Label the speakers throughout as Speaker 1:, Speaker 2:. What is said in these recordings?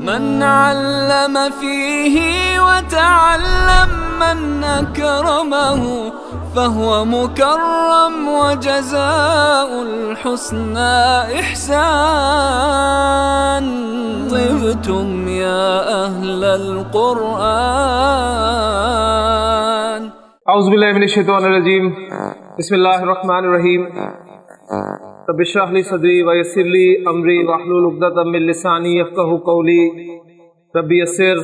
Speaker 1: من علم فيه وتعلم من أكرمه فهو مكرم وجزاء الحسنى إحسان. طبتم يا أهل القرآن.
Speaker 2: اعوذ باللہ من الشیطان الرجیم. بسم اللہ الرحمن الرحیم. رب اشرح لي صدری ویسر لي امری واحلل عقدۃ من لسانی یفقهوا قولی. رب یسر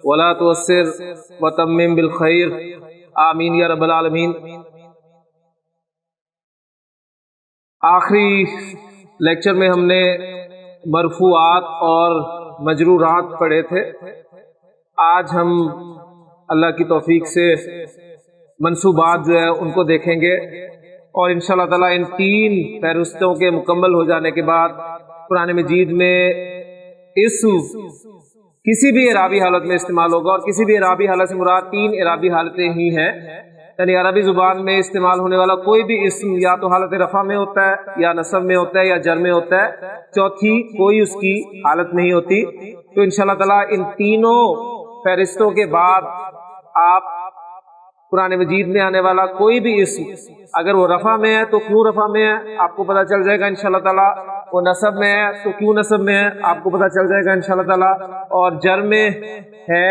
Speaker 2: ولا تعسر وتمم بالخیر. آمین یا رب العالمین. آخری لیکچر میں ہم نے مرفوعات اور مجرورات پڑھے تھے. آج ہم اللہ کی توفیق سے منصوبات جو ہے ان کو دیکھیں گے، اور انشاءاللہ تعالیٰ ان تین فہرستوں کے مکمل ہو جانے کے بعد قرآن مجید میں اسم کسی بھی اعرابی حالت میں استعمال ہوگا، اور کسی بھی اعرابی حالت سے مراد تین اعرابی حالتیں ہی ہیں. یعنی عربی زبان میں استعمال ہونے والا کوئی بھی اسم یا تو حالت رفع میں ہوتا ہے، یا نصب میں ہوتا ہے، یا جر میں ہوتا ہے. چوتھی کوئی اس کی حالت نہیں ہوتی. تو انشاءاللہ تعالیٰ ان تینوں فہرستوں کے بعد آپ قرآن مجید میں آنے والا کوئی بھی اسم اگر وہ رفع میں ہے تو کیوں رفع میں ہے آپ کو پتہ چل جائے گا انشاءاللہ تعالیٰ. وہ نصب میں ہے تو کیوں نصب میں ہے آپ کو پتہ چل جائے گا انشاءاللہ تعالیٰ. اور جر میں ہے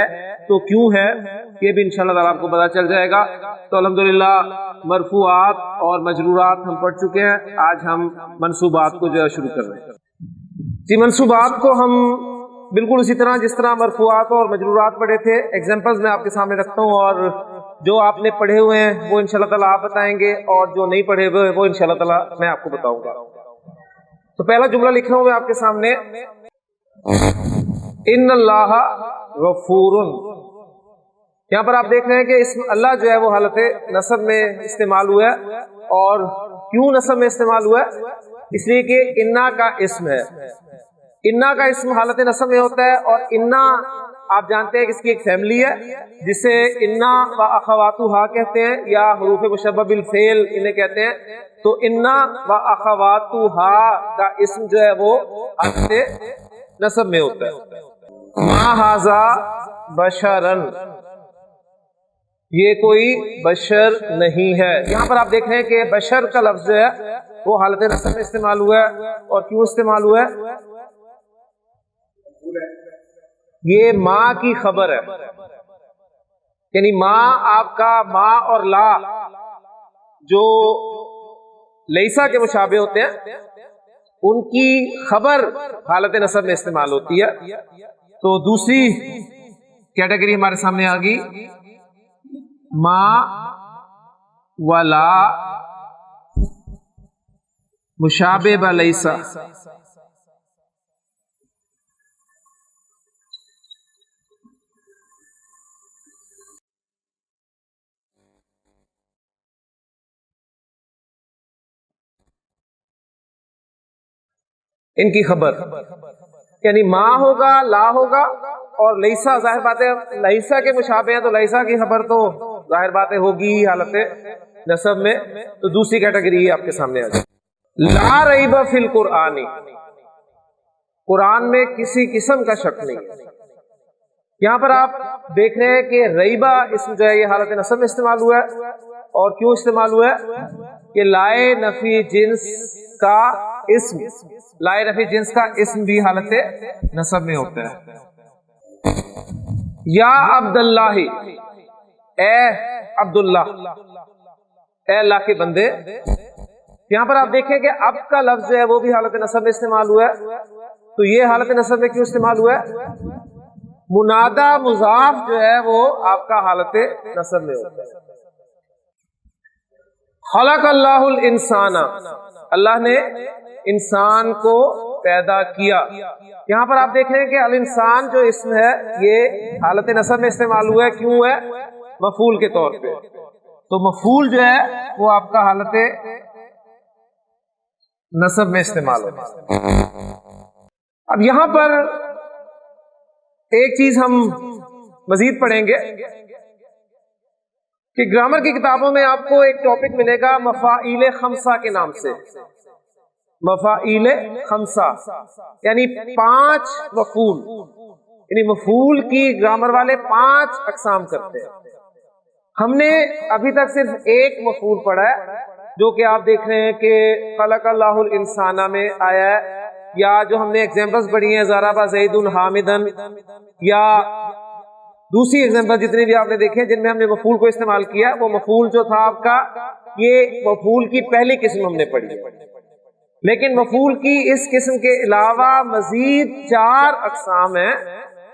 Speaker 2: تو کیوں ہے یہ بھی انشاءاللہ تعالیٰ آپ کو پتہ چل جائے گا. تو الحمدللہ مرفوعات اور مجرورات ہم پڑھ چکے ہیں. آج ہم منصوبات کو جو ہے شروع کر رہے ہیں. جی، منصوبات کو ہم بالکل اسی طرح جس طرح مرفوعات اور مجرورات پڑھے تھے ایگزامپلز میں آپ کے سامنے رکھتا ہوں، اور جو آپ نے پڑھے ہوئے ہیں وہ انشاءاللہ تعالیٰ آپ بتائیں گے، اور جو نہیں پڑھے ہوئے وہ انشاءاللہ تعالیٰ میں آپ کو بتاؤں گا. تو پہلا جملہ لکھا ہوا ہے آپ کے سامنے، ان اللہ غفور. یہاں پر آپ دیکھ رہے ہیں کہ اسم اللہ جو ہے وہ حالت نصب میں استعمال ہوا ہے. اور کیوں نصب میں استعمال ہوا ہے؟ اس لیے کہ انا کا اسم ہے. انا کا اسم حالت نصب میں ہوتا ہے، اور انا آپ جانتے ہیں کہ اس کی ایک فیملی ہے جسے انا و اخواتها کہتے ہیں، یا حروف مشبہ بالفعل انہیں کہتے ہیں. تو انا و اخواتها کا اسم جو ہے وہ حالت نصب میں ہوتا ہے. ما ھذا بشرن، یہ کوئی بشر نہیں ہے. یہاں پر آپ دیکھ رہے ہیں کہ بشر کا لفظ جو ہے وہ حالت نصب میں استعمال ہوا ہے. اور کیوں استعمال ہوا ہے؟ یہ ماں کی خبر ہے. یعنی ماں آپ کا ماں اور لا جو لیسا کے مشابہ ہوتے ہیں ان کی خبر حالت نصب میں استعمال ہوتی ہے. تو دوسری کیٹیگری ہمارے سامنے آ گئی، ماں و لا مشابہ با لیسا. ان کی خبر یعنی ماں ہوگا، لا ہوگا، اور لیسا ظاہر بات ہے لیسا کے مشابہ ہیں تو لیسا کی خبر تو ظاہر بات ہے ہوگی حالت نصب میں. تو دوسری کیٹیگری آپ کے سامنے آ جائے، لا ریب فی القرآن. قرآن میں کسی قسم کا شک نہیں. یہاں پر آپ دیکھ رہے ہیں کہ ریبہ اسم جو ہے یہ حالت نصب میں استعمال ہوا ہے. اور کیوں استعمال ہوا ہے؟ کہ لائے نفی جنس کا اسم، لائے نفی جنس کا اسم بھی حالت نصب میں ہوتا ہے. یا عبداللہ، اے عبداللہ، اے اللہ کے بندے. یہاں پر آپ دیکھیں کہ اب کا لفظ جو ہے وہ بھی حالت نصب میں استعمال ہوا ہے. تو یہ حالت نصب میں کیوں استعمال ہوا ہے؟ منادا مضاف جو ہے وہ آپ کا حالت نصب میں ہوتا ہے. خلق اللہ الانسان، اللہ نے انسان کو پیدا کیا. یہاں پر آپ دیکھ رہے ہیں کہ الانسان جو اسم ہے یہ حالت نصب میں استعمال ہوا ہے. کیوں ہے؟ مفعول کے طور پہ. تو مفعول جو ہے وہ آپ کا حالت نصب میں استعمال ہوتا ہے. اب یہاں پر ایک چیز ہم مزید پڑھیں گے کہ گرامر کی کتابوں میں آپ کو ایک ٹاپک ملے گا مفاعیل خمسہ کے نام سے. مفاعیل خمسہ یعنی 5 مفعول. یعنی مفعول کی گرامر والے 5 اقسام کرتے ہیں. ہم نے ابھی تک صرف ایک مفعول پڑھا ہے جو کہ آپ دیکھ رہے ہیں کہ خلق اللہ الانسان میں آیا ہے، یا جو ہم نے ایگزامپلس پڑھی ہیں ضرب زید حامدا، یا دوسری ایگزامپل جتنے بھی آپ نے دیکھے جن میں ہم نے مفعول کو استعمال کیا، وہ مفعول جو تھا آپ کا یہ مفعول کی پہلی قسم ہم نے پڑھی. لیکن مفعول کی اس قسم کے علاوہ مزید 4 اقسام ہیں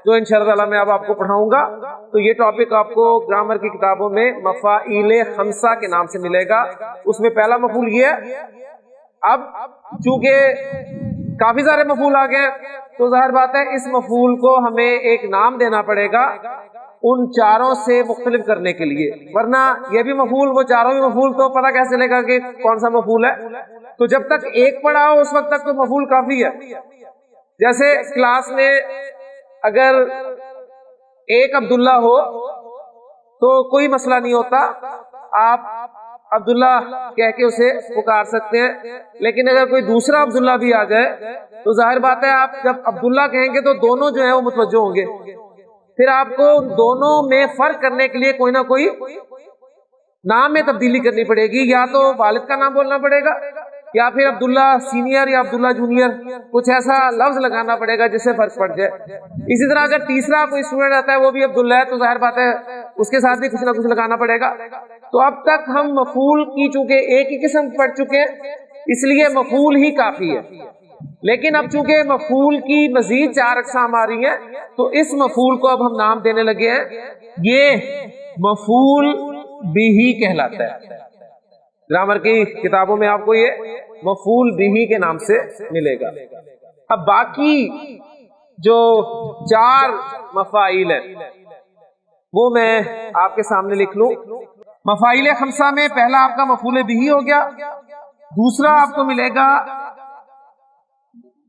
Speaker 2: جو انشاءاللہ تعالی میں اب آپ کو پڑھاؤں گا. تو یہ ٹاپک آپ کو گرامر کی کتابوں میں مفاعیل خمسہ کے نام سے ملے گا. اس میں پہلا مفعول یہ ہے. اب چونکہ کافی سارے مفعول آ گئے تو ظاہر بات ہے اس مفعول کو ہمیں ایک نام دینا پڑے گا ان 4 سے مختلف کرنے کے لیے، ورنہ یہ بھی مفعول وہ 4 بھی مفعول تو پتہ کیسے چلے گا کہ کون سا مفعول ہے. تو جب تک ایک پڑھا ہو اس وقت تک تو مفعول کافی ہے. جیسے کلاس میں اگر ایک عبداللہ ہو تو کوئی مسئلہ نہیں ہوتا، آپ عبداللہ کہہ کے اسے پکار سکتے ہیں. لیکن اگر کوئی دوسرا عبداللہ بھی آ جائے تو ظاہر بات ہے آپ جب عبداللہ کہیں گے تو دونوں جو ہیں وہ متوجہ ہوں گے. پھر آپ کو دونوں میں فرق کرنے کے لیے کوئی نہ کوئی نام میں تبدیلی کرنی پڑے گی، یا تو والد کا نام بولنا پڑے گا، یا پھر عبداللہ سینئر یا عبداللہ جونیئر کچھ ایسا لفظ لگانا پڑے گا جس سے فرق پڑ جائے. اسی طرح اگر تیسرا کوئی اسٹوڈنٹ آتا ہے وہ بھی عبداللہ ہے تو ظاہر بات ہے اس کے ساتھ بھی کچھ نہ کچھ لگانا پڑے گا. تو اب تک ہم مفعول کی چونکہ ایک ہی قسم پڑھ چکے ہیں اس لیے مفعول ہی کافی ہے. لیکن اب چونکہ مفعول کی مزید 4 اقسام آ رہی ہیں تو اس مفعول کو اب ہم نام دینے لگے ہیں. یہ مفعول بھی کہلاتا ہے. گرامر کی کتابوں میں آپ کو یہ مفعول بھی کے نام سے ملے گا. اب باقی جو 4 مفاعیل ہیں وہ میں آپ کے سامنے لکھ لوں. مفاعیل خمسہ میں پہلا آپ کا مفعول بھی ہو گیا. دوسرا آپ کو ملے گا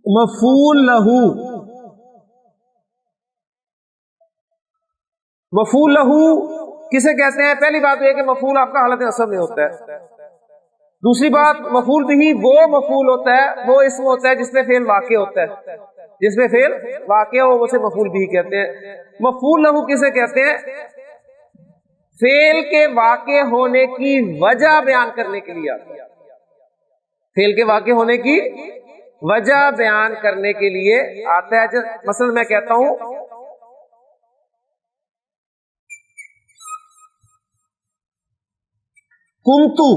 Speaker 2: مفعول لہو. مفعول لہو کسے کہتے ہیں؟ پہلی بات یہ کہ مفعول آپ کا حالت نصب میں ہوتا ہے. دوسری بات مفعول بھی وہ مفعول ہوتا ہے، وہ اسم ہوتا ہے جس میں فعل واقع ہوتا ہے. جس میں فعل واقع ہو اسے مفعول بھی کہتے ہیں. مفعول لہو کسے کہتے ہیں؟ فعل کے واقع ہونے کی وجہ بیان کرنے کے لیے آتا ہے. فعل کے واقع ہونے کی وجہ بیان کرنے کے لیے آتا ہے. مثلا میں کہتا ہوں کمتو،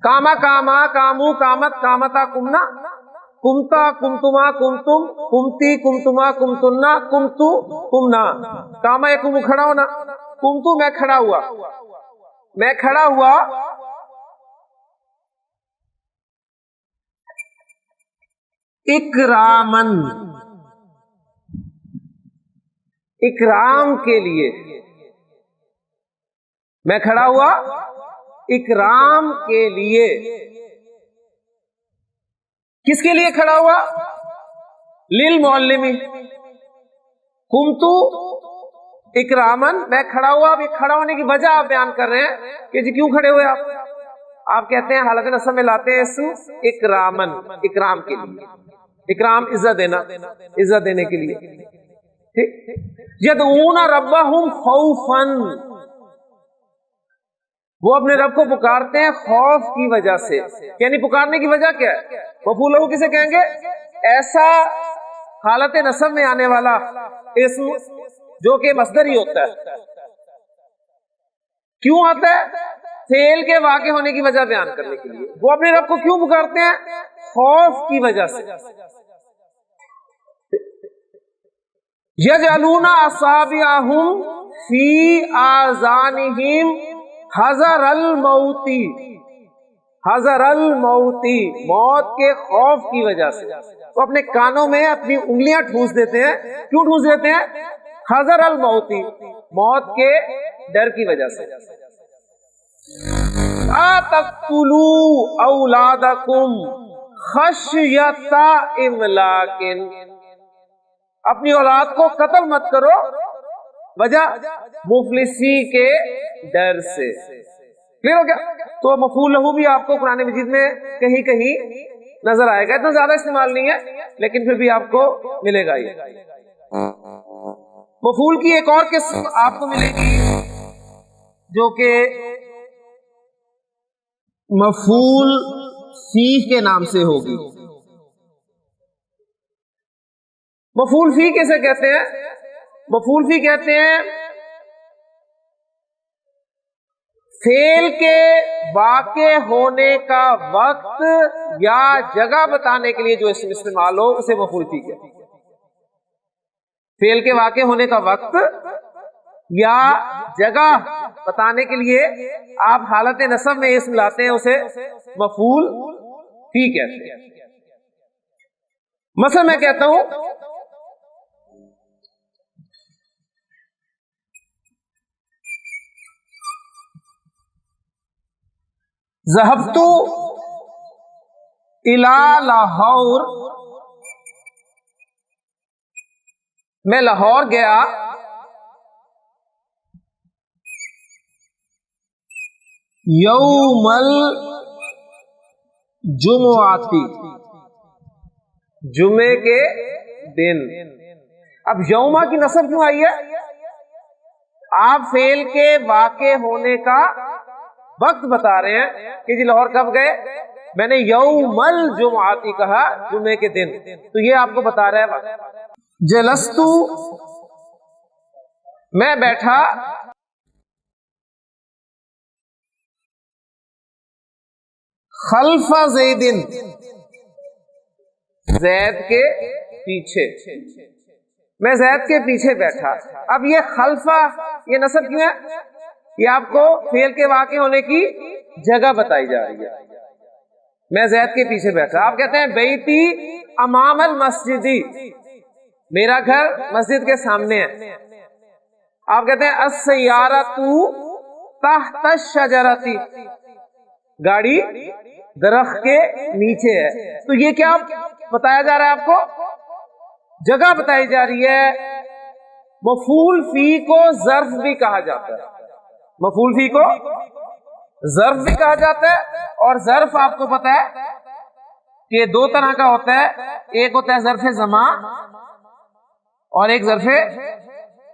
Speaker 2: کاما کاما، کامو کامت، کامتا کمنا، کمتا کمتما کمتم، کمتی کمتما کمتنا، کمتو کمنا. کاما یکم کھڑا ہونا، کمتو میں کھڑا ہوا، میں کھڑا ہوا. اکرامن، اکرام کے لیے میں کھڑا ہوا، اکرام کے لیے. کس کے لیے کھڑا ہوا؟ للمعلمی. قمتو اکرامن، میں کھڑا ہوا. اب کھڑا ہونے کی وجہ آپ بیان کر رہے ہیں کہ جی کیوں کھڑے ہوئے آپ کہتے ہیں حالت نصب میں لاتے ہیں اسم اکرامن، اکرام کے لیے. اکرام عزت دینا، عزت دینے کے لیے. یدعون ربہم خوفا، وہ اپنے رب کو پکارتے ہیں خوف کی وجہ سے. یعنی پکارنے کی وجہ کیا ہے؟ مفعول لہو کسے کہیں گے؟ ایسا حالت نصب میں آنے والا اسم جو کہ مصدر ہی ہوتا ہے. کیوں آتا ہے؟ فعل کے واقع ہونے کی وجہ بیان کرنے کے لیے. وہ اپنے رب کو کیوں پکارتے ہیں؟ خوف کی وجہ سے. یجعلون اصابعہم فی آذانہم حذر الموتی، حذر الموتی، موت کے خوف کی وجہ سے. وہ اپنے کانوں میں اپنی انگلیاں ٹھونس دیتے ہیں. کیوں ٹھونس دیتے ہیں؟ حذر الموتی، موت کے ڈر کی وجہ سے. لا تقتلوا اولادکم خشیۃ املاک، اپنی اولاد کو قتل مت کرو، وجہ مفلسی کے ڈر سے. کلیئر ہو گیا؟ تو مفعول لہو بھی آپ کو قرآن مجید میں کہیں کہیں نظر آئے گا. اتنا زیادہ استعمال نہیں ہے لیکن پھر بھی آپ کو ملے گا. یہ مفعول کی ایک اور قسم آپ کو ملے گی جو کہ مفعول فیہ کے نام سے ہوگی. مفعول فیہ کیسے کہتے ہیں؟ مفعول فیہ کہتے ہیں فعل کے واقع ہونے کا وقت یا جگہ بتانے کے لیے جو اسم استعمال ہو اسے مفعول فیہ کہتے ہیں. فعل کے واقع ہونے کا وقت یا جگہ بتانے کے لیے آپ حالت نصب میں اسم لاتے ہیں اسے مفعول فیہ کہتے ہیں. مثلا میں کہتا ہوں ذهبت الى لاہور، میں لاہور گیا یوم الجمعاتی، جمعے کے دن. اب یوما کی نصب کیوں آئی ہے؟ آپ فعل کے واقع ہونے کا وقت بتا رہے ہیں کہ جی لاہور کب گئے؟ میں نے یوم الجمعاتی کہا، جمعے کے دن، تو یہ آپ کو بتا رہا ہے وقت. جلستو، میں بیٹھا خلف زیدن، زید کے پیچھے، میں زید کے پیچھے بیٹھا. اب یہ خلفہ یہ نصب کیوں ہے؟ یہ آپ کو فعل کے واقع ہونے کی جگہ بتائی جا رہی ہے. میں زید کے پیچھے بیٹھا. آپ کہتے ہیں بیتی امام المسجدی، میرا گھر مسجد کے سامنے ہے. آپ کہتے ہیں السیارۃ تحت الشجرۃ، گاڑی درخت کے نیچے ہے. تو یہ کیا بتایا جا رہا ہے؟ آپ کو جگہ بتائی جا رہی ہے. مفعول فیہ کو ظرف بھی کہا جاتا ہے، مفعول فیہ کو ظرف بھی کہا جاتا ہے. اور ظرف آپ کو پتا ہے کہ دو طرح کا ہوتا ہے، ایک ہوتا ہے ظرف زمان اور ایک ظرف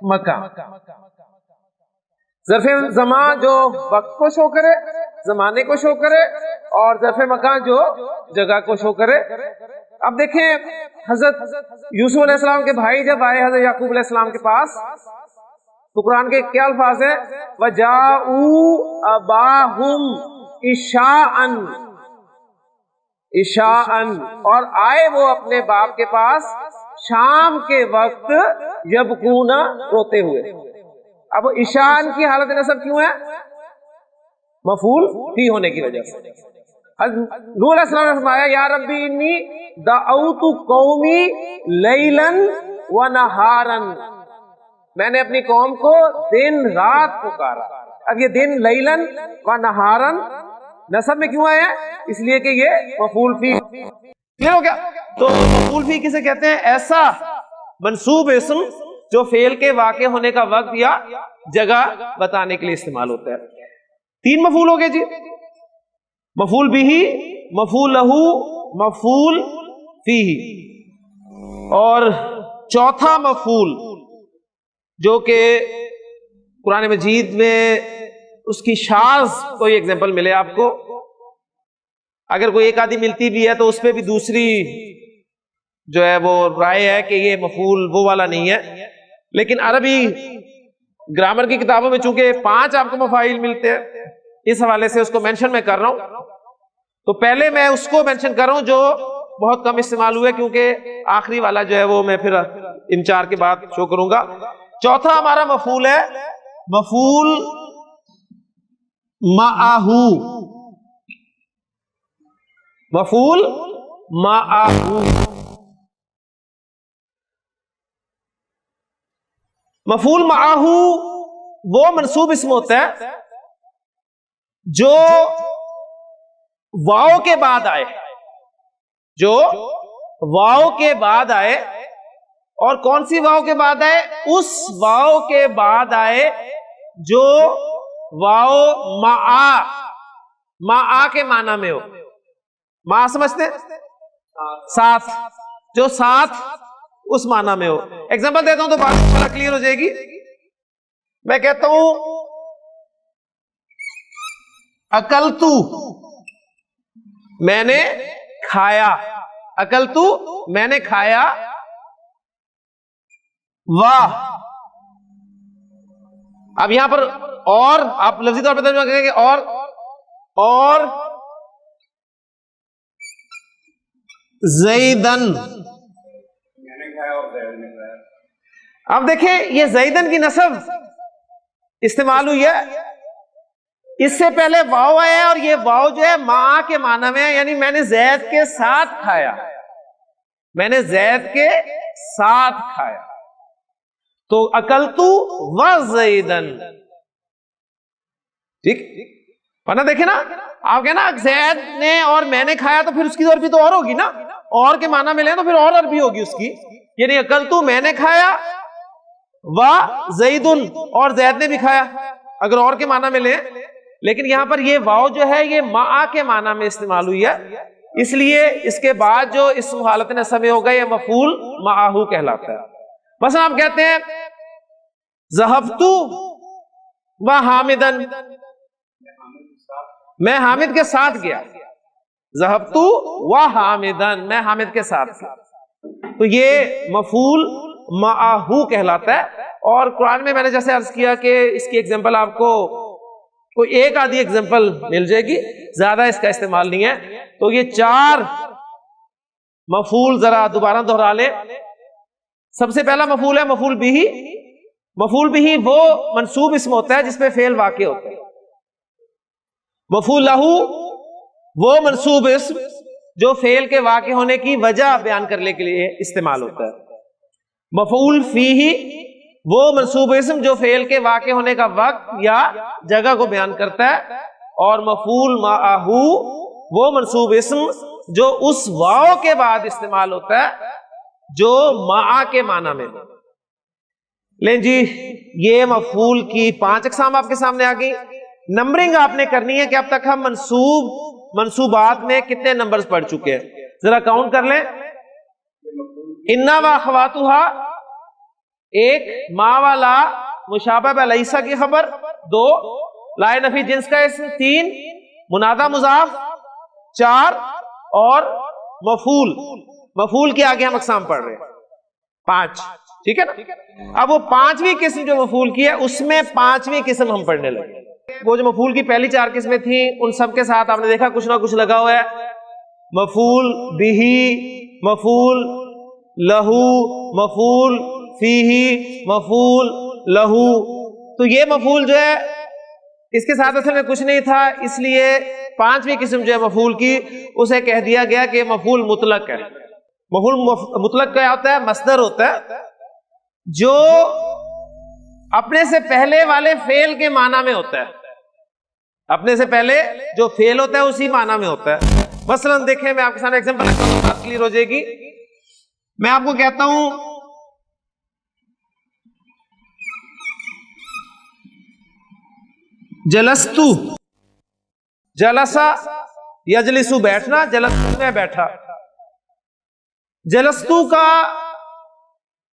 Speaker 2: مکان. ظرف زمان جو وقت کو شو کرے، زمانے کو شو کرے، اور ظرف مکان جو جگہ کو شو کرے. اب دیکھیں حضرت یوسف علیہ السلام کے بھائی جب آئے حضرت یعقوب علیہ السلام کے پاس تو قرآن کے کیا الفاظ ہیں؟ وَجَاءُوا أَبَاهُمْ عِشَاءً، اور آئے وہ اپنے باپ کے پاس شام کے وقت یبکون، روتے ہوئے. اب عشاءً کی حالت نصب کیوں ہے؟ مفعول فیہ ہونے کی وجہ سے. نوح علیہ السلام نے فرمایا یا ربی انی دعوت قومی لیلا ونہارا، میں نے اپنی قوم کو دن رات پکارا. اب یہ دن لیلن و نہارن نصب میں کیوں آئے ہیں؟ اس لیے کہ یہ مفعول فیہ. کلیئر ہو گیا؟ تو مفعول فیہ کسے کہتے ہیں؟ ایسا منصوب اسم جو فعل کے واقع ہونے کا وقت یا جگہ بتانے کے لیے استعمال ہوتا ہے. 3 مفعول ہو گئے جی، مفعول بہ، مفعول لہو، مفعول فیہ. اور چوتھا مفعول جو کہ قرآن مجید میں اس کی شاذ کوئی ایگزامپل ملے آپ کو، اگر کوئی ایک آدھی ملتی بھی ہے تو اس پہ بھی دوسری جو ہے وہ رائے ہے کہ یہ مفعول وہ والا نہیں ہے. لیکن عربی گرامر کی کتابوں میں چونکہ 5 آپ کو مفاعیل ملتے ہیں، اس حوالے سے اس کو مینشن میں کر رہا ہوں. تو پہلے میں اس کو مینشن کر رہا ہوں جو بہت کم استعمال ہوئے، کیونکہ آخری والا جو ہے وہ میں پھر ان 4 کے بعد شو کروں گا. چوتھا ہمارا مفعول ہے مفعول معہو، مفعول معہو. مفعول معہو وہ منصوب اسم ہوتا ہے جو واو کے بعد آئے، جو واو کے بعد آئے. اور کون سی واو کے بعد آئے؟ اس واو کے بعد آئے جو واو معا کے معنی میں ہو. ماں سمجھتے ہیں؟ ساتھ، جو ساتھ
Speaker 3: اس معنی میں ہو. ایگزامپل دیتا ہوں تو بات انشاءاللہ کلیئر ہو جائے گی. میں کہتا ہوں اکلتو، میں نے کھایا. اکلتو میں نے کھایا. واہ، اب یہاں پر اور آپ لفظی طور پر ترجمہ کریں گے اور زیدن. اب دیکھیں یہ زیدن کی نسب استعمال ہوئی ہے. اس سے پہلے واو آیا ہے اور یہ واو جو ہے ماں کے معنی میں ہے، یعنی میں نے زید کے ساتھ کھایا. میں نے زید کے ساتھ کھایا. تو اکلتو و زیدن. ٹھیک، ورنہ دیکھیں نا آپ کہنا زید نے اور میں نے کھایا تو پھر اس کی عربی تو اور ہوگی نا. اور کے معنی میں لیں تو پھر اور عربی ہوگی اس کی. یعنی اکلتو میں نے کھایا، و زیدن اور زید نے بھی کھایا اگر اور کے معنی میں لیں. لیکن یہاں پر یہ واو جو ہے یہ مع کے معنی میں استعمال ہوئی ہے، اس لیے اس کے بعد جو اسم حالت نصب میں ہوگا یہ مفعول معہ کہلاتا ہے. مثلا آپ کہتے ہیں ذہبتو و حامدن، میں حامد کے ساتھ گیا. ذہبتو و حامدن، میں حامد کے ساتھ گیا. تو یہ مفعول معہ کہلاتا ہے. اور قرآن میں نے جیسے عرض کیا کہ اس کی ایگزامپل آپ کو کوئی ایک آدھی ایگزامپل مل جائے گی، زیادہ اس کا استعمال نہیں ہے. تو یہ 4 مفعول ذرا دوبارہ دہرا لیں. سب سے پہلا مفعول ہے مفعول بہ. مفعول بہ وہ منصوب اسم ہوتا ہے جس پہ فعل واقع ہوتا ہے. مفعول لہ وہ منصوب اسم جو فعل کے واقع ہونے کی وجہ بیان کرنے کے لیے استعمال ہوتا ہے. مفعول فیہ وہ منصوب اسم جو فعل کے واقع ہونے کا وقت یا جگہ کو بیان کرتا ہے. اور مفعول معہ وہ منصوب اسم جو اس واو کے بعد استعمال ہوتا ہے جو مع کے معنی میں. لیں جی، یہ مفعول کی 5 اقسام آپ کے سامنے آ گئی. نمبرنگ آپ نے کرنی ہے کہ اب تک ہم منصوبات میں کتنے نمبرز پڑھ چکے ہیں، ذرا کاؤنٹ کر لیں. انا و اخواتھا 1، ما والا مشابہ بلیسا کی خبر 2، لا نفی جنس کا اسم 3، منادہ مضاف 4، اور مفعول کے آگے ہم اقسام پڑھ رہے ہیں 5. ٹھیک ہے نا. اب وہ 5ویں قسم جو مفعول کی ہے اس میں 5ویں قسم ہم پڑھنے لگے. وہ جو مفعول کی پہلی 4 قسمیں تھیں ان سب کے ساتھ آپ نے دیکھا کچھ نہ کچھ لگا ہوا ہے. مفعول بہ، مفعول لہ، مفعول فیہ، مفعول لہ. تو یہ مفعول جو ہے اس کے ساتھ اصل میں کچھ نہیں تھا، اس لیے 5ویں قسم جو ہے مفعول کی اسے کہہ دیا گیا کہ مفعول مطلق ہے. مفعول مطلق کیا ہوتا ہے؟ مصدر ہوتا ہے جو اپنے سے پہلے والے فعل کے معنی میں ہوتا ہے. اپنے سے پہلے جو فعل ہوتا ہے اسی معنی میں ہوتا ہے. مثلا دیکھیں میں آپ کے سامنے ایگزامپل رکھتا ہوں، بات کلیئر ہو جائے گی. میں آپ کو کہتا ہوں جلستو، جلسا یجلسو بیٹھنا، جلستو میں بیٹھا. جلستو کا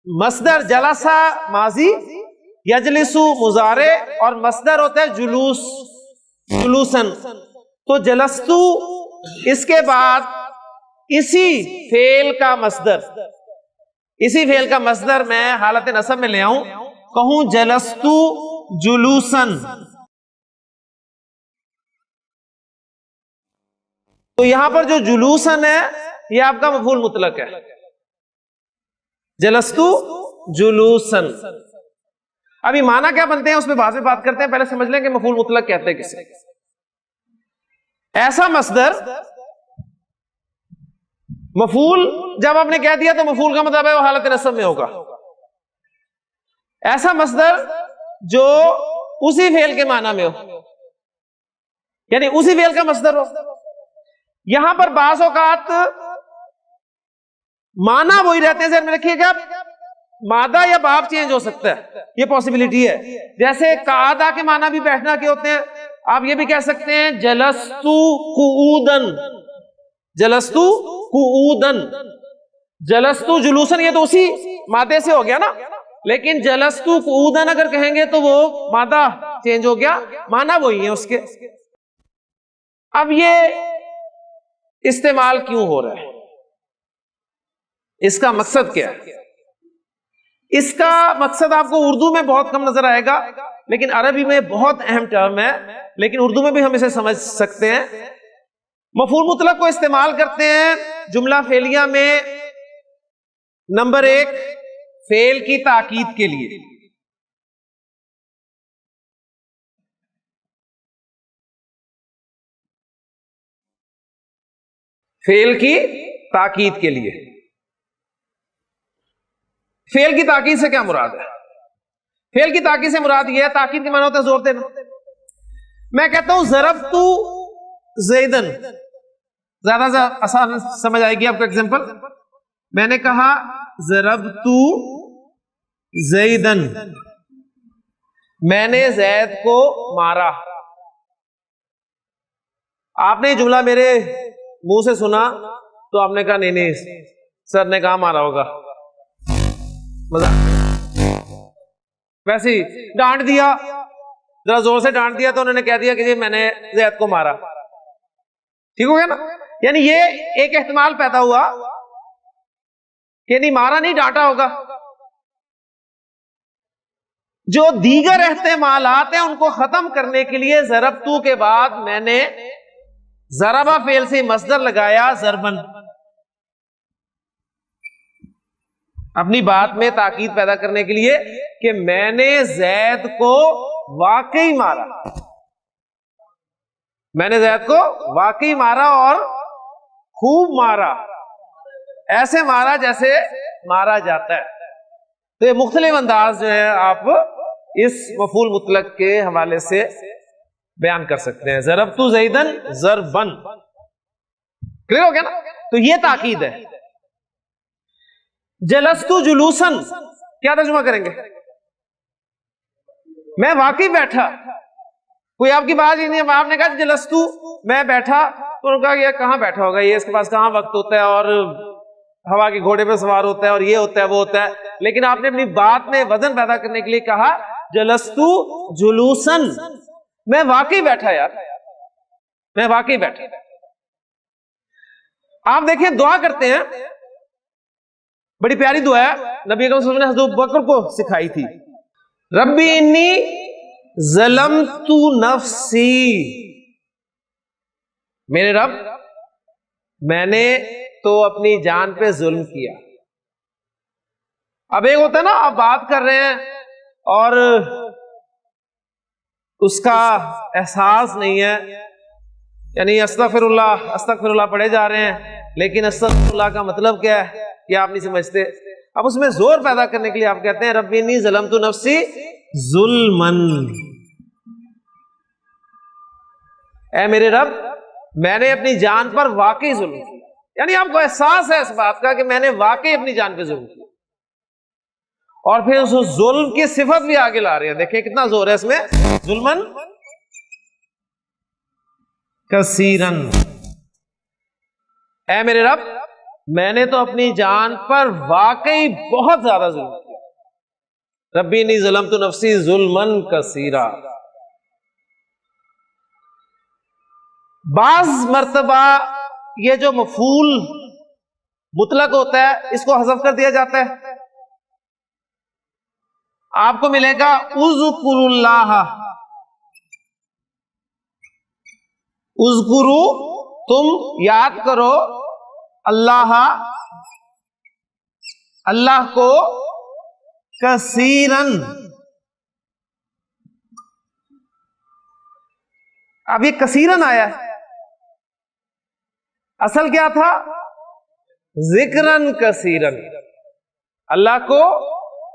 Speaker 3: مصدر جلسا ماضی، یجلسو مضارع، اور مصدر ہوتا ہے جلوس، جلوسن. تو جلستو اس کے بعد اسی فعل کا مصدر میں حالت نصب میں لے آؤں، کہوں جلستو جلوسن. تو یہاں پر جو جلوسن ہے یہ آپ کا مفعول مطلق ہے. جلستو جلوسن. ابھی معنی کیا بنتے ہیں اس میں بعد میں بات کرتے ہیں، پہلے سمجھ لیں کہ مفعول مطلق کہتے ہیں کسے. ایسا مصدر، مفعول جب آپ نے کہہ دیا تو مفعول کا مطلب ہے وہ حالت نصب میں ہوگا. ایسا مصدر جو اسی فعل کے معنی میں ہو، یعنی اسی فعل کا مصدر ہو. یہاں پر بعض اوقات معنی وہی رہتے ہیں، ذہن میں رکھیے گا مادہ یا باب چینج ہو سکتا ہے، یہ پاسبلٹی ہے. جیسے قعدہ کے معنی بھی بیٹھنا کے ہوتے ہیں، آپ یہ بھی کہہ سکتے ہیں جلستو قعودن، جلستو قعودن. جلستو جلوسن یہ تو اسی مادے سے ہو گیا نا، لیکن جلستو قعودن اگر کہیں گے تو وہ مادہ چینج ہو گیا، معنی وہی ہے اس کے۔ اب یہ استعمال کیوں ہو رہا ہے، اس کا مقصد کیا ہے؟ اس کا مقصد آپ کو اردو میں بہت کم نظر آئے گا، لیکن عربی میں بہت اہم ٹرم ہے، لیکن اردو میں بھی ہم اسے سمجھ سکتے ہیں۔ مفعول مطلق کو استعمال کرتے ہیں جملہ فعلیہ میں نمبر 1 فعل کی تاکید کے لیے۔ فعل کی تاکید کے لیے۔ فعل کی تاکید سے کیا مراد ہے؟ فعل کی تاکید سے مراد یہ ہے، تاکید کے معنی ہوتا ہے زور دینا۔ میں کہتا ہوں ضربت زیدن، زیادہ آسان سمجھ آئے گی آپ کو ایگزامپل۔ میں نے کہا ضربت زیدن، میں نے زید کو مارا۔ آپ نے یہ جملہ میرے منہ سے سنا تو آپ نے کہا نہیں سر نے کہا مارا ہوگا، ویسے ہی ڈانٹ دیا، ذرا زور سے ڈانٹ دیا تو انہوں نے کہہ دیا کہ جی میں نے زید کو مارا، ٹھیک ہو گیا نا؟ یعنی یہ ایک احتمال پیدا ہوا کہ نہیں مارا نہیں، ڈانٹا ہوگا۔ جو دیگر احتمالات ہیں ان کو ختم کرنے کے لیے ضربتو کے بعد میں نے ضربہ فعل سے مصدر لگایا ضربن، اپنی بات میں تاکید پیدا کرنے کے لیے کہ میں نے زید کو واقعی مارا، میں نے زید کو واقعی مارا اور خوب مارا، ایسے مارا جیسے مارا جاتا ہے۔ تو یہ مختلف انداز جو ہے آپ اس مفعول مطلق کے حوالے سے بیان کر سکتے ہیں۔ ضربت زیدن ضربن، کلیئر ہو گیا نا؟ تو یہ تاکید ہے۔ جلستو جلوسن کیا ترجمہ کریں گے؟ میں واقعی بیٹھا، کوئی آپ کی بات ہی نہیں ہے، آپ نے کہا جلستو میں بیٹھا، تو انہوں نے کہا یہ کہاں بیٹھا ہوگا، یہ اس کے پاس کہاں وقت ہوتا ہے اور ہوا کے گھوڑے پہ سوار ہوتا ہے اور یہ ہوتا ہے وہ ہوتا ہے، لیکن آپ نے اپنی بات میں وزن پیدا کرنے کے لیے کہا جلستو جلوسن، میں واقعی بیٹھا یار، میں واقعی بیٹھا۔ آپ دیکھیں دعا کرتے ہیں، بڑی پیاری دعا ہے، نبی اکرم صلی اللہ علیہ وسلم نے حضرت ابوبکر کو سکھائی تھی، ربی انی ظلمت نفسی، میرے رب میں نے تو اپنی جان پہ ظلم کیا۔ اب ایک ہوتا ہے نا آپ بات کر رہے ہیں اور اس کا احساس نہیں ہے، یعنی استغفر اللہ پڑھے جا رہے ہیں، لیکن استغفر اللہ کا مطلب کیا ہے یہ آپ نہیں سمجھتے۔ اب اس میں زور پیدا کرنے کے لیے آپ کہتے ہیں ربی انی ظلمت نفسی ظلمن، اے میرے رب میں نے اپنی جان پر واقعی ظلم کیا، یعنی آپ کو احساس ہے اس بات کا کہ میں نے واقعی اپنی جان پہ ظلم کیا، اور پھر اس ظلم کی صفت بھی آگے لا رہے ہیں، دیکھیں کتنا زور ہے اس میں، ظلمن کثیرن، اے میرے رب میں نے تو اپنی جان پر واقعی بہت زیادہ ظلم کیا، ربی انی ظلمت نفسی ظلمن کثیرا۔ بعض مرتبہ یہ جو مفعول مطلق ہوتا ہے اس کو حذف کر دیا جاتا ہے، آپ کو ملے گا اذکروا اللہ، اذکروا تم یاد کرو، اللہ اللہ کو، کثیرن، اب یہ کثیرن آیا ہے، اصل کیا تھا ذکرن کثیرن، اللہ کو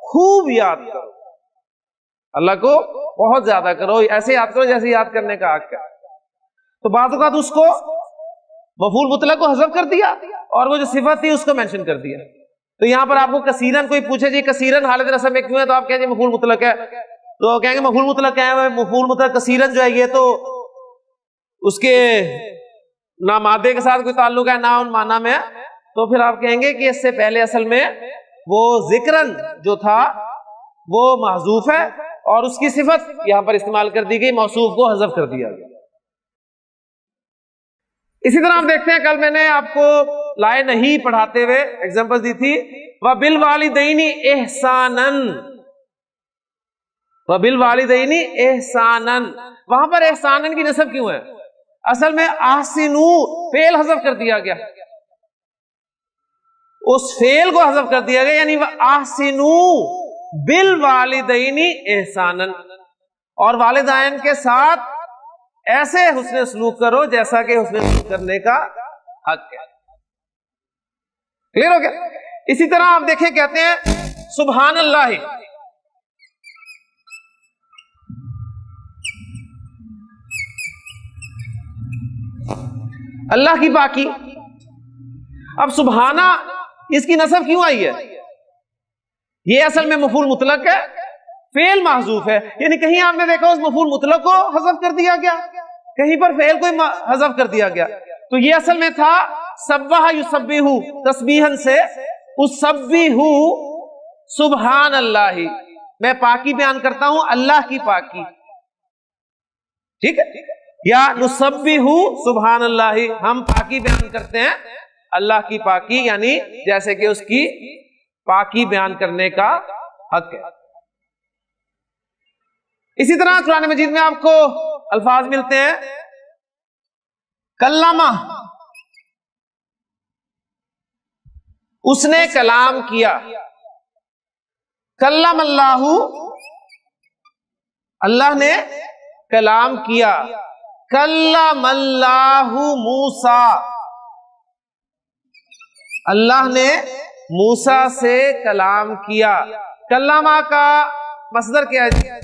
Speaker 3: خوب یاد کرو، اللہ کو بہت زیادہ کرو، ایسے یاد کرو جیسے یاد کرنے کا حق ہے۔ تو بعض اوقات اس کو مفعول مطلق کو حذف کر دیا اور وہ جو صفت تھی اس کو مینشن کر دیا۔ تو یہاں پر آپ کو کثیرن کوئی پوچھے جی کثیرن حالت رسم میں کیوں ہے، تو آپ کہیں گے مفعول مطلق ہے، تو کہیں گے مفعول مطلق ہے، مفعول مطلق کثیرن جو ہے یہ تو اس کے نہ مادے کے ساتھ کوئی تعلق ہے نہ ان معنی میں ہے، تو پھر آپ کہیں گے کہ اس سے پہلے اصل میں وہ ذکرن جو تھا وہ محذوف ہے اور اس کی صفت یہاں پر استعمال کر دی گئی، موصوف کو حذف کر دیا گیا۔ اسی طرح ہم دیکھتے ہیں، کل میں نے آپ کو لائے نہیں پڑھاتے ہوئے ایگزامپل دی تھی، وَبِالْوَالِدَيْنِ إِحْسَانًا، وَبِالْوَالِدَيْنِ إِحْسَانًا، وہاں پر احسانن کی نسب کیوں ہے؟ اصل میں احسنو فعل حذف کر دیا گیا، اس فعل کو حذف کر دیا گیا، یعنی احسنو بالوالدین احسانن، اور والدین کے ساتھ ایسے حسن سلوک کرو جیسا کہ حسن سلوک کرنے کا حق ہے۔ کلیئر ہو گیا؟ اسی طرح آپ دیکھیں، کہتے ہیں سبحان اللہ، اللہ کی پاکی۔ اب سبحانہ اس کی نسب کیوں آئی ہے؟ یہ اصل میں مفعول مطلق ہے، فعل محذوف ہے، یعنی کہیں آپ نے دیکھا اس مفعول مطلق کو حذف کر دیا گیا، کہیں پر فعل کو حذف کر دیا گیا۔ تو یہ اصل میں تھا سبح یسبح، تسبیحاً سے اسبح سبحان اللہ، میں پاکی بیان کرتا ہوں اللہ کی پاکی، ٹھیک ہے؟ یا نسبح سبحان اللہ، ہم پاکی بیان کرتے ہیں اللہ کی پاکی، یعنی جیسے کہ اس کی پاکی بیان کرنے کا حق ہے۔ اسی طرح قرآن مجید میں آپ کو الفاظ ملتے ہیں کلمہ، اس نے کلام کیا، کلم اللہ، اللہ نے کلام کیا، کلم اللہ موسیٰ، اللہ نے موسیٰ سے کلام کیا۔ کلمہ کا مصدر کیا ہے؟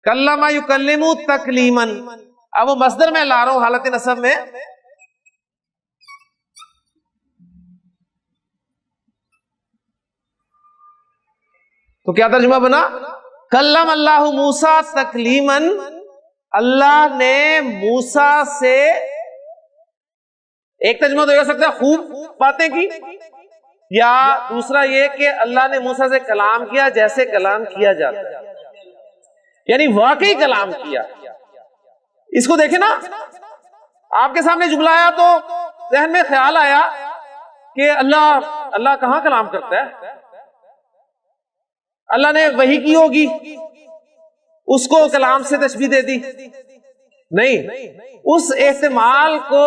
Speaker 3: کلمہ یکلم تکلیما، اب وہ مصدر میں لا رہا ہوں حالت نصب میں، تو کیا ترجمہ بنا؟ کلم اللہ موسیٰ تکلیما، اللہ نے موسیٰ سے، ایک ترجمہ تو یہ ہو سکتا ہے خوب باتیں کی، یا دوسرا یہ کہ اللہ نے موسیٰ سے کلام کیا جیسے کلام کیا جاتا ہے، یعنی واقعی کلام کیا۔ اس کو دیکھیں نا، آپ کے سامنے جملہ آیا تو ذہن میں خیال آیا کہ اللہ کہاں کلام کرتا ہے؟ اللہ نے وحی کی ہوگی، اس کو کلام سے تشبیہ دے دی؟ نہیں، اس احتمال کو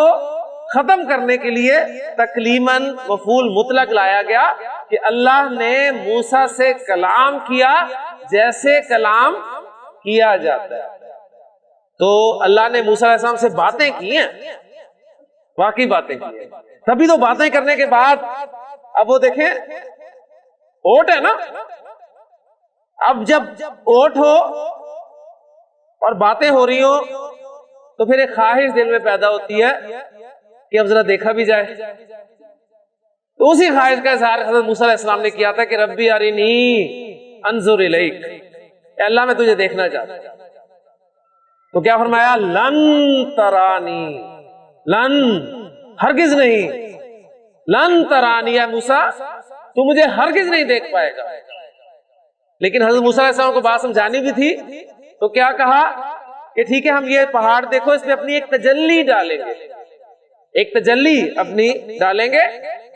Speaker 3: ختم کرنے کے لیے تکلیماً مفعول مطلق لایا گیا کہ اللہ نے موسیٰ سے کلام کیا جیسے کلام کیا جاتا ہے۔ تو اللہ نے موسیٰ علیہ السلام سے باتیں کی ہیں، واقعی باتیں کی ہیں، تبھی تو باتیں کرنے کے بعد اب وہ دیکھیں اوٹ ہے نا، اب جب اوٹ ہو اور باتیں ہو رہی ہو تو پھر ایک خواہش دل میں پیدا ہوتی ہے کہ اب ذرا دیکھا بھی جائے، تو اسی خواہش کا اظہار حضرت موسیٰ علیہ السلام نے کیا تھا کہ ربی ارنی انظر الیک، اے اللہ میں تجھے دیکھنا چاہتا ہوں۔ تو کیا فرمایا؟ لن ترانی، لن ہرگز نہیں، لن ترانی یا موسیٰ تو مجھے ہرگز نہیں دیکھ پائے گا۔ لیکن حضرت موسیٰ علیہ السلام کو بات سمجھانی بھی تھی، تو کیا کہا کہ ٹھیک ہے ہم یہ پہاڑ دیکھو، اس پہ اپنی ایک تجلی ڈالیں گے، ایک تجلی اپنی ڈالیں گے،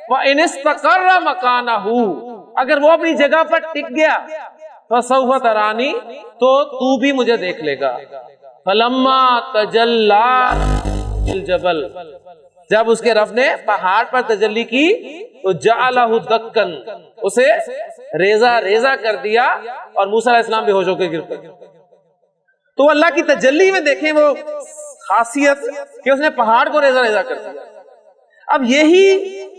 Speaker 3: وَإِنِ اسْتَقَرَّ مَكَانَهُ، اگر وہ اپنی جگہ پر ٹک گیا، فَسَوْفَ تَرَانِی، تو بھی مجھے دیکھ لے گا۔ فَلَمَّا تَجَلَّى الْجَبَلِ، جب اس کے رب نے پہاڑ پر تجلی کی تو جَعَلَهُ دَكًّا، اسے ریزہ ریزہ کر دیا اور موسیٰ علیہ السلام بے ہوش ہو کے گر پڑے۔ تو اللہ کی تجلی میں دیکھیں وہ خاصیت کہ اس نے پہاڑ کو ریزہ ریزہ کر دیا۔ اب یہی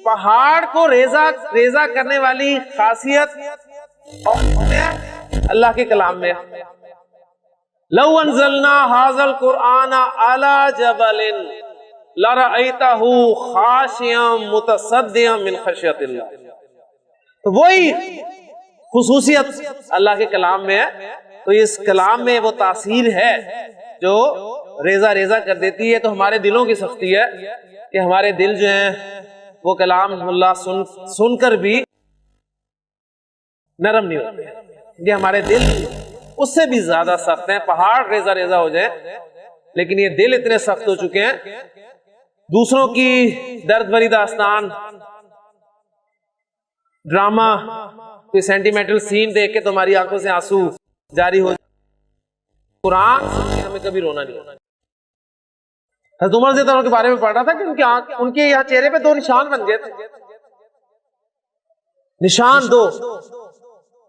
Speaker 3: پہاڑ کو ریزہ ریزہ کرنے والی خاصیت اللہ کے کلام میں، لو انزلنا هذا القرآن على جبل لرأيته خاشعا متصدعا من خشية الله، تو وہی خصوصیت اللہ کے کلام میں ہے۔ تو اس کلام میں وہ تاثیر ہے جو ریزہ ریزہ کر دیتی ہے۔ تو ہمارے دلوں کی سختی ہے کہ ہمارے دل جو ہیں وہ کلام اللہ سن کر بھی نرم نہیں ہوتے، یہ ہمارے دل اس سے بھی زیادہ سخت ہیں، پہاڑ ریزہ ریزہ ہو جائیں، لیکن یہ دل اتنے سخت ہو چکے ہیں، دوسروں کی درد بھری داستان، ڈرامہ، کوئی سینٹیمنٹل سین دیکھ کے تمہاری آنکھوں سے آنسو جاری ہو، قرآن سن کے ہمیں کبھی رونا نہیں ہونا۔ حضرت عمر رضی اللہ عنہ کے بارے میں پڑھ رہا تھا کہ ان کے یہاں چہرے پہ 2 نشان بن گئے تھے، نشان 2،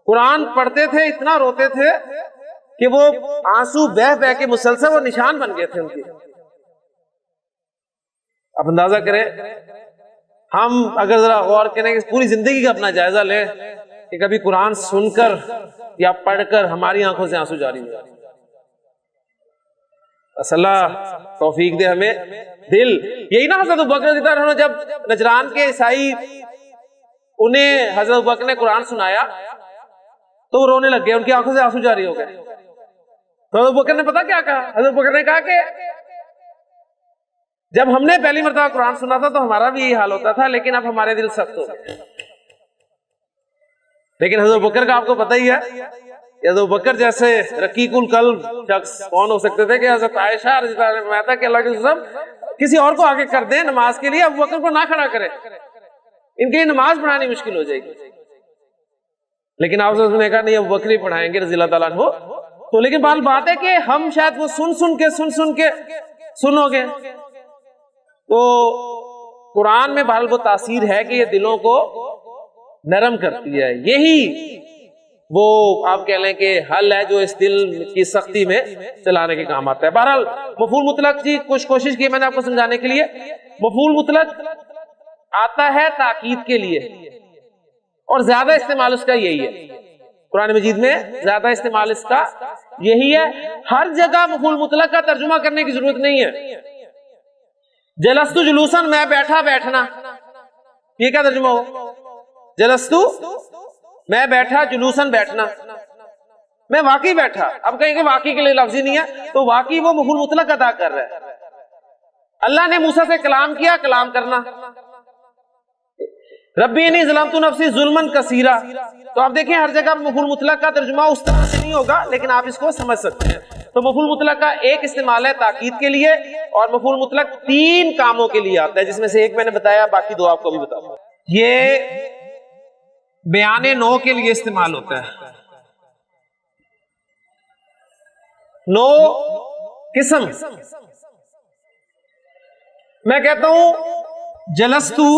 Speaker 3: قرآن پڑھتے تھے اتنا روتے تھے کہ وہ آنسو بہ بہ کے مسلسل وہ نشان بن گئے تھے ان کے۔ اب اندازہ کریں، ہم اگر ذرا غور کریں کہ پوری زندگی کا اپنا جائزہ لیں کہ کبھی قرآن سن کر یا پڑھ کر ہماری آنکھوں سے آنسو جاری ہو۔ اللہ توفیق دے ہمیں دل، یہی نا حضرت ابوبکر رضی اللہ عنہ جب نجران کے عیسائی انہیں حضرت ابوبکر نے قرآن سنایا تو وہ رونے لگ گئے، ان کی آنکھوں سے آنسو جاری ہو گئے۔ تو حضرت ابوبکر نے پتا کیا کہا؟ حضرت ابوبکر نے کہا کہ جب ہم نے پہلی مرتبہ قرآن سنا تھا تو ہمارا بھی یہی حال ہوتا تھا، لیکن اب ہمارے دل سخت ہو گئے۔ لیکن حضرت ابوبکر کا آپ کو پتہ ہی ہے، حضرت ابوبکر جیسے رقیق القلب شخص کون ہو سکتے تھے کہ حضرت عائشہ رضی اللہ عنہا نے فرمایا تھا کہ اللہ کے رسول کسی اور کو آگے کر دیں نماز کے لیے، ابوبکر کو نہ کھڑا کرے، ان کے لیے نماز پڑھانی مشکل ہو جائے گی۔ لیکن آپ نے کہا نہیں ابوبکر ہی پڑھائیں گے رضی اللہ تعالیٰ عنہ۔ تو لیکن بات ہے کہ ہم شاید وہ سن کے سنو گے، تو قرآن میں بہرحال وہ تاثیر ہے کہ یہ دلوں کو نرم کرتی ہے، یہی وہ آپ کہہ لیں کہ حل ہے جو اس دل کی سختی میں چلانے کے کام آتا ہے۔ بہرحال مفعول مطلق جی کچھ کوشش کی میں نے آپ کو سمجھانے کے لیے، مفعول مطلق آتا ہے تاکید کے لیے اور زیادہ استعمال اس کا یہی ہے، قرآن مجید میں زیادہ استعمال اس کا یہی ہے۔ ہر جگہ مفعول مطلق کا ترجمہ کرنے کی ضرورت نہیں ہے۔ جلستو جلوسن، میں بیٹھا بیٹھنا، یہ کیا ترجمہ ہو؟ جلستو میں بیٹھا، جلوسن بیٹھنا، میں واقعی بیٹھا۔ اب کہیں کہ واقعی کے لیے لفظ ہی نہیں ہے، تو واقعی وہ مفعول مطلق ادا کر رہا ہے۔ اللہ نے موسیٰ سے کلام کیا، کلام کرنا۔ ربی انی ظلمت نفسی ظلما کثیرا، تو آپ دیکھیں ہر جگہ مفعول مطلق کا ترجمہ اس طرح سے نہیں ہوگا، لیکن آپ اس کو سمجھ سکتے ہیں۔ تو مفعول مطلق کا ایک استعمال ہے تاکید کے لیے، اور مفعول مطلق 3 کاموں کے لیے آتا ہے، جس میں سے ایک میں نے بتایا، باقی 2 آپ کو بھی بتاؤں گا۔ یہ بیان نو کے لیے استعمال ہوتا ہے۔ نو قسم، میں کہتا ہوں جلستو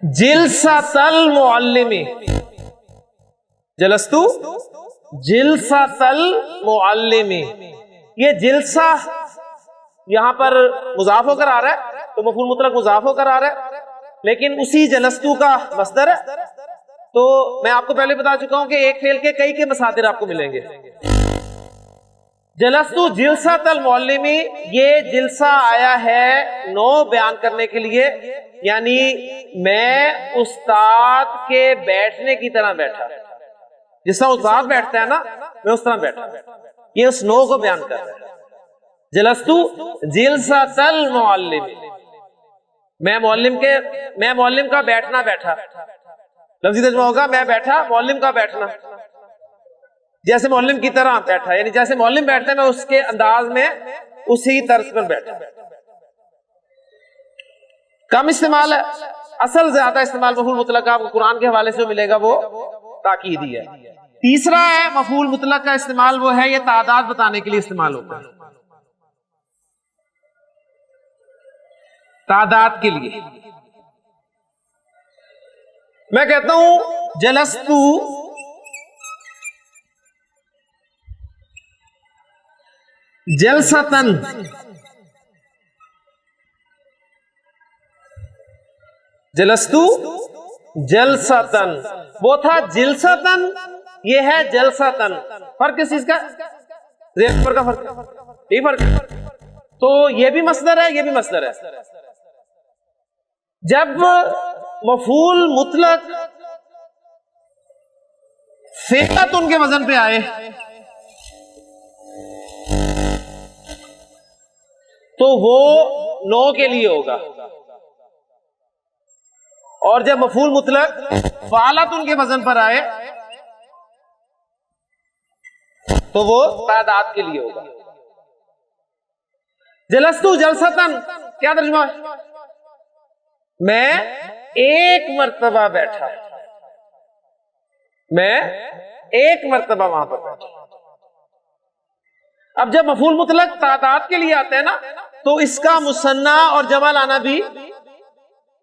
Speaker 3: جلسۃ المعلم، جلستو جلسۃ المعلم، یہ جلسہ یہاں پر مضاف ہو کر آ رہا ہے، تو مفعول مطلق مضاف ہو کر آ رہا ہے، لیکن اسی جلستو کا مصدر ہے۔ تو میں آپ کو پہلے بتا چکا ہوں کہ ایک فعل کے کئی کے مصادر آپ کو ملیں گے۔ جلستو جلسۃ المعلم، یہ جلسہ آیا ہے نو بیان کرنے کے لیے، یعنی میں استاد کے بیٹھنے کی طرح بیٹھا، جس طرح استاد بیٹھتا ہے نا، میں اس طرح بیٹھا، یہ اس نو کو بیان کر رہا ہے۔ جلستو جلسۃ المعلم، میں معلم کا بیٹھنا بیٹھا، لفظی ترجمہ ہوگا میں بیٹھا، معلم کا بیٹھنا، جیسے معلم کی طرح بیٹھا، یعنی جیسے معلم بیٹھتا ہے میں اس کے انداز میں اسی طرز پر بیٹھا۔ کم استعمال ہے، اصل زیادہ استعمال مفعول مطلق کا آپ کو قرآن کے حوالے سے ملے گا، وہ تاکیدی ہے۔ تیسرا ہے مفعول مطلق کا استعمال، وہ ہے یہ تعداد بتانے کے لیے استعمال ہوتا ہے، تعداد کے لیے۔ میں کہتا ہوں جلستو جلستن، جلستو جلستن، وہ تھا جلستن، یہ ہے جلستن۔ فرق کس چیز کا؟ زیر پر کا فرق، یہ فرق ہے۔ تو یہ بھی مصدر ہے، یہ بھی مصدر ہے۔ جب مفعول مطلق فعلتن کے وزن پہ آئے تو وہ نو کے لیے ہوگا، اور جب مفعول مطلق فعلتن کے وزن پر آئے تو وہ تعداد کے لیے ہوگا۔ جلستو جلستن کیا ترجمہ ہے؟ میں ایک مرتبہ بیٹھا، میں ایک مرتبہ وہاں پر بیٹھا۔ اب جب مفعول مطلق تعداد کے لیے آتے ہیں نا تو اس کا مثنیٰ اور جمع لانا بھی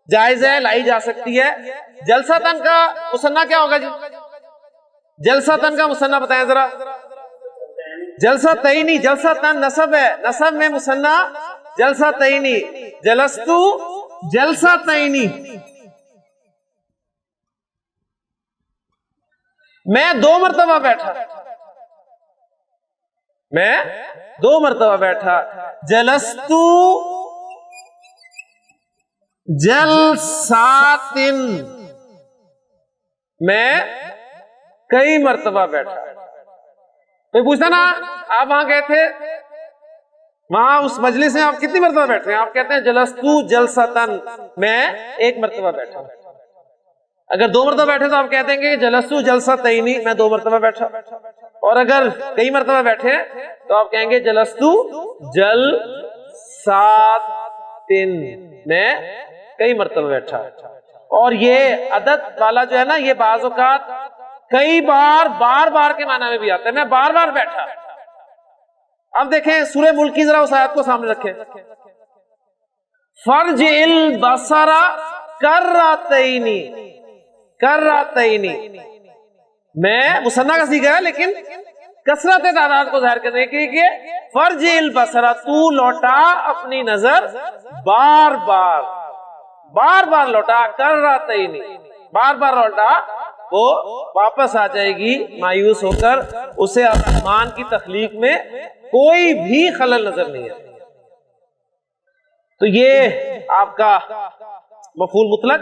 Speaker 3: جائز ہے، لائی جا سکتی ہے۔ جلستن کا مثنیٰ کیا ہوگا جی؟ جلستن کا مثنیٰ بتائیں ذرا۔ جلستینی، جلستن نصب ہے، نصب میں مثنیٰ جلستینی، جلستو جلستینی، میں دو مرتبہ بیٹھا، میں دو مرتبہ بیٹھا۔ جلستو جلساتن، میں کئی مرتبہ بیٹھا۔ کوئی پوچھتا نا آپ وہاں گئے تھے، وہاں اس مجلس میں آپ کتنی مرتبہ بیٹھے ہیں؟ آپ کہتے ہیں جلستو جلستن، میں ایک مرتبہ بیٹھا۔ اگر دو مرتبہ بیٹھے تو آپ کہتے ہیں کہ جلستو جلستینی، میں دو مرتبہ بیٹھا۔ اور اگر کئی مرتبہ بیٹھے تو آپ کہیں گے جلستو جلساتن، میں کئی مرتبہ بیٹھا۔ اور یہ عدد والا جو ہے نا، یہ بعض اوقات کئی بار بار بار کے معنی میں بھی آتا ہے، میں بار بار بیٹھا۔ اب دیکھیں سورہ ملک کی ذرا اس آیت کو سامنے رکھیں۔ فرج البصر کرتینی، کرتینی، میں مثنیٰ کا صیغہ ہے لیکن کثرت تعداد کو ظاہر کرنے کے لیے فرج البصر، تو لوٹا اپنی نظر بار بار، بار بار لوٹا، کرتینی، بار بار لوٹا، وہ واپس آ جائے گی مایوس ہو کر، اسے رحمان کی تخلیق میں کوئی بھی خلل نظر نہیں ہے۔ تو یہ آپ کا مفعول مطلق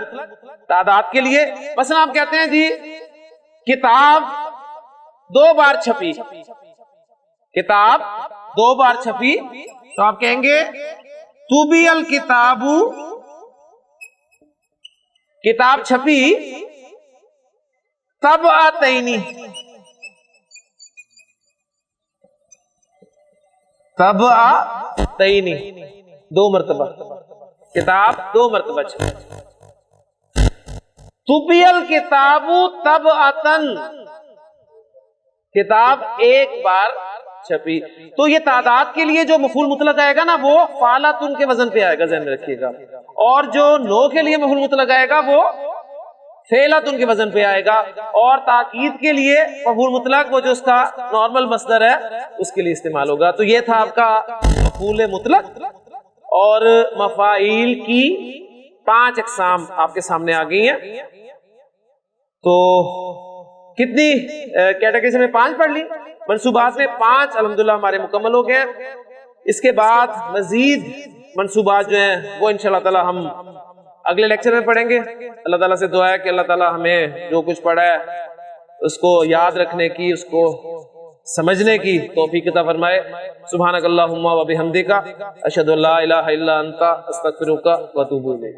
Speaker 3: تعداد کے لیے۔ مثلا آپ کہتے ہیں جی کتاب دو بار چھپی، کتاب دو بار چھپی، تو آپ کہیں گے طوبی الکتاب، کتاب چھپی طبعتینی، طبعتینی، دو مرتبہ، کتاب دو مرتبہ چھپی۔ طوبی الکتاب طبعتن، کتاب ایک بار چھپی۔ تو یہ تعداد کے لیے جو مفعول مطلق آئے گا نا وہ فعلتن کے وزن پہ آئے گا، ذہن میں رکھیے گا۔ اور جو نو کے لیے مفعول مطلق آئے گا وہ فعلتن کے وزن پہ آئے گا۔ اور تاکید کے لیے مفعول مطلق وہ جو اس کا نارمل مصدر ہے اس کے لیے استعمال ہوگا۔ تو یہ تھا آپ کا مفعول مطلق، اور مفاعیل کی 5 اقسام آپ کے سامنے آ گئی ہیں۔ تو کتنی کیٹیگری سے میں 5 پڑھ لی، منصوبات میں 5 الحمدللہ ہمارے مکمل ہو گئے۔ اس کے بعد مزید منصوبات جو ہیں وہ انشاءاللہ تعالی ہم اگلے لیکچر میں پڑھیں گے۔ اللہ تعالیٰ سے دعا ہے کہ اللہ تعالیٰ ہمیں جو کچھ پڑھا ہے اس کو یاد رکھنے کی، اس کو سمجھنے کی توفیق عطا فرمائے۔ سبحانک اللہم و بحمدک، اشہد ان لا الہ الا انت، استغفرک و اتوب الیک۔